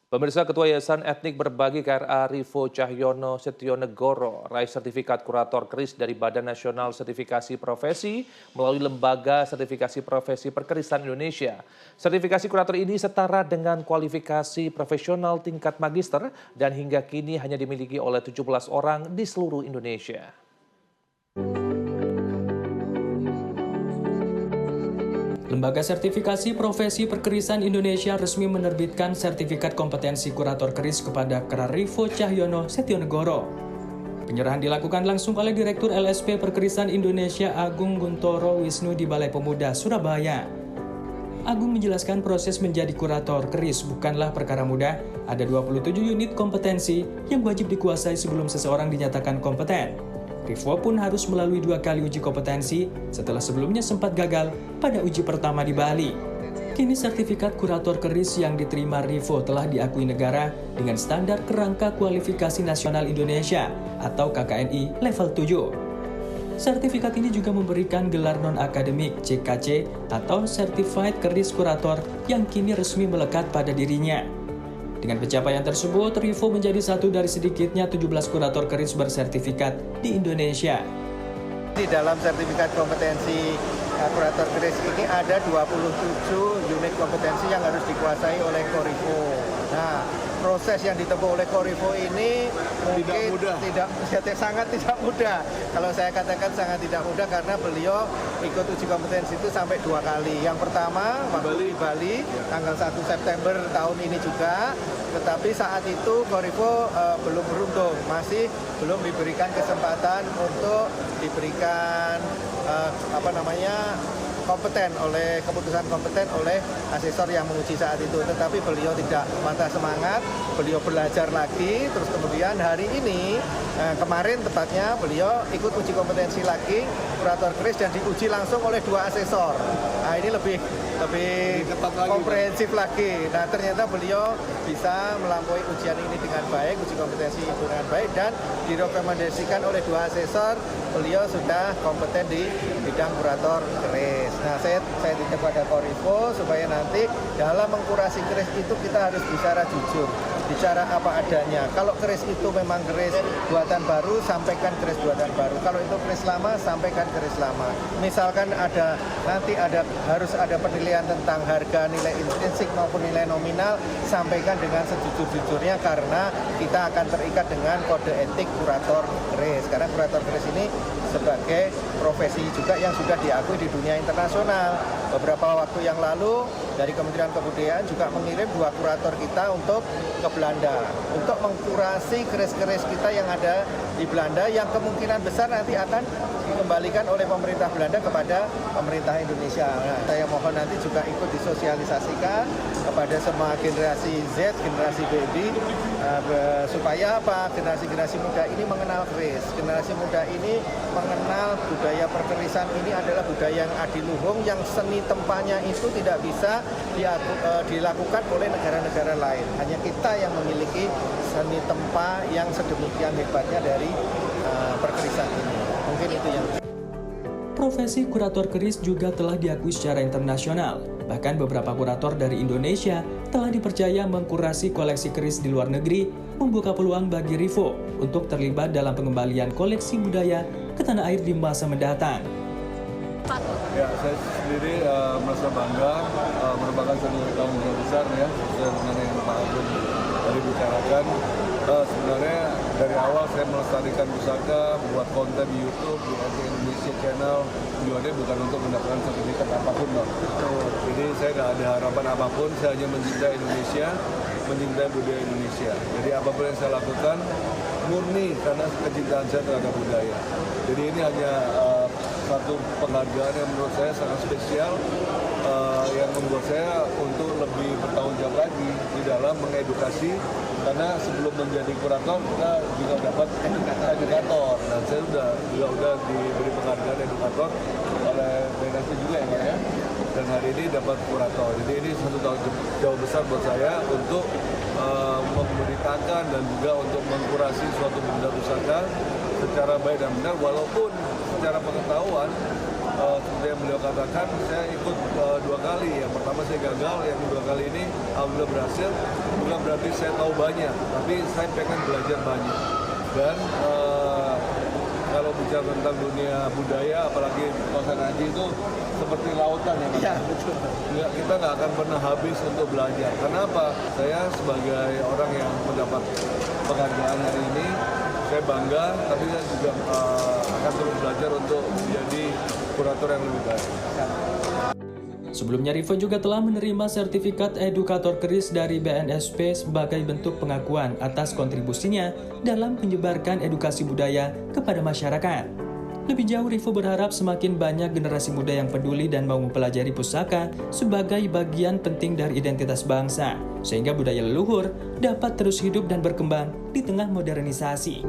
Pemirsa, Ketua Yayasan Etnik Berbagi KRA Rivo Cahyono Setionegoro raih sertifikat kurator keris dari Badan Nasional Sertifikasi Profesi melalui Lembaga Sertifikasi Profesi Perkerisan Indonesia. Sertifikasi kurator ini setara dengan kualifikasi profesional tingkat magister dan hingga kini hanya dimiliki oleh 17 orang di seluruh Indonesia. Lembaga Sertifikasi Profesi Perkerisan Indonesia resmi menerbitkan sertifikat kompetensi kurator keris kepada KRA Rivo Cahyono Setionegoro. Penyerahan dilakukan langsung oleh Direktur LSP Perkerisan Indonesia Agung Guntoro Wisnu di Balai Pemuda, Surabaya. Agung menjelaskan proses menjadi kurator keris bukanlah perkara mudah. Ada 27 unit kompetensi yang wajib dikuasai sebelum seseorang dinyatakan kompeten. Rivo pun harus melalui 2 kali uji kompetensi setelah sebelumnya sempat gagal pada uji pertama di Bali. Kini sertifikat kurator keris yang diterima Rivo telah diakui negara dengan standar kerangka kualifikasi nasional Indonesia atau KKNI level 7. Sertifikat ini juga memberikan gelar non-akademik CKC atau Certified Keris Kurator yang kini resmi melekat pada dirinya. Dengan pencapaian tersebut, Rivo menjadi satu dari sedikitnya 17 kurator keris bersertifikat di Indonesia. Di dalam sertifikat kompetensi kurator keris ini ada 27 unit kompetensi yang harus dikuasai oleh Korivo. Nah, proses yang ditempuh oleh Korivo ini mungkin sangat tidak mudah. Kalau saya katakan sangat tidak mudah karena beliau ikut uji kompetensi itu sampai 2 kali. Yang pertama waktu di Bali tanggal 1 September tahun ini juga, tetapi saat itu Korivo belum beruntung, masih belum diberikan kesempatan untuk diberikan keputusan kompeten oleh asesor yang menguji saat itu. Tetapi beliau tidak patah semangat, beliau belajar lagi, terus kemudian hari ini, kemarin tepatnya beliau ikut uji kompetensi lagi, kurator keris, dan diuji langsung oleh 2 asesor. Nah, ini lebih komprehensif lagi. Nah, ternyata beliau bisa melampaui ujian ini dengan baik, uji kompetensi itu dengan baik, dan direkomendasikan oleh 2 asesor, beliau sudah kompeten di bidang kurator keris. Nah, saya titip pada Korivo supaya nanti dalam mengkurasi keris itu kita harus bicara jujur, bicara apa adanya. Kalau keris itu memang keris buatan baru, sampaikan keris buatan baru. Kalau itu keris lama, sampaikan keris lama. Misalkan harus ada penilaian tentang harga, nilai intrinsik maupun nilai nominal, sampaikan dengan sejujur-jujurnya karena kita akan terikat dengan kode etik kurator keris. Karena kurator keris ini sebagai profesi juga yang sudah diakui di dunia internasional. Beberapa waktu yang lalu dari Kementerian Kebudayaan juga mengirim 2 kurator kita untuk ke Belanda untuk mengkurasi keris-keris kita yang ada di Belanda yang kemungkinan besar nanti akan dikembalikan oleh pemerintah Belanda kepada pemerintah Indonesia. Nah, saya mohon nanti juga ikut disosialisasikan kepada semua generasi Z, generasi baby, supaya apa? Generasi muda ini mengenal keris. Generasi muda ini mengenal budaya perkerisan ini adalah budaya yang adiluhung, yang seni tempanya itu tidak bisa dilakukan oleh negara-negara lain. Hanya kita yang memiliki seni tempa yang sedemikian hebatnya dari perkerisan ini. Mungkin itu yang... Profesi kurator keris juga telah diakui secara internasional. Bahkan beberapa kurator dari Indonesia telah dipercaya mengkurasi koleksi keris di luar negeri, membuka peluang bagi Rivo untuk terlibat dalam pengembalian koleksi budaya ke tanah air di masa mendatang. Ya, saya sendiri merasa bangga, merupakan satu tanggung jawab besar ya, sesuai dengan yang Pak Agung tadi bicarakan. Sebenarnya dari awal saya melestarikan pusaka, buat konten di YouTube, di NT Indonesia Channel, tujuannya bukan untuk mendapatkan sertifikat apapun loh. Jadi saya nggak ada harapan apapun, saya hanya mencintai Indonesia, mencintai budaya Indonesia. Jadi apapun yang saya lakukan murni karena kecintaan saya terhadap budaya. Jadi ini hanya satu penghargaan yang menurut saya sangat spesial, yang membuat saya untuk lebih bertanggung jawab lagi di dalam mengedukasi, karena sebelum menjadi kurator kita juga dapat edukator, dan saya sudah diberi penghargaan edukator oleh BNSP juga ya, dan hari ini dapat kurator. Jadi ini satu tanggung jawab besar buat saya untuk memberitakan dan juga untuk mengkurasi suatu benda pusaka secara baik dan benar, walaupun secara pengetahuan seperti yang beliau katakan, saya ikut 2 kali. Yang pertama saya gagal, yang kedua kali ini alhamdulillah berhasil. Bukan berarti saya tahu banyak, tapi saya pengen belajar banyak. Dan kalau bicara tentang dunia budaya, apalagi kawasan haji itu seperti lautan ya, Mas. Iya, betul. Kita nggak akan pernah habis untuk belajar. Karena apa? Saya sebagai orang yang mendapat penghargaan hari ini, saya bangga, tapi saya juga akan terus belajar untuk menjadi kurator yang lebih baik. Sebelumnya, Rivo juga telah menerima sertifikat edukator keris dari BNSP sebagai bentuk pengakuan atas kontribusinya dalam menyebarkan edukasi budaya kepada masyarakat. Lebih jauh, Rivo berharap semakin banyak generasi muda yang peduli dan mau mempelajari pusaka sebagai bagian penting dari identitas bangsa, sehingga budaya leluhur dapat terus hidup dan berkembang di tengah modernisasi.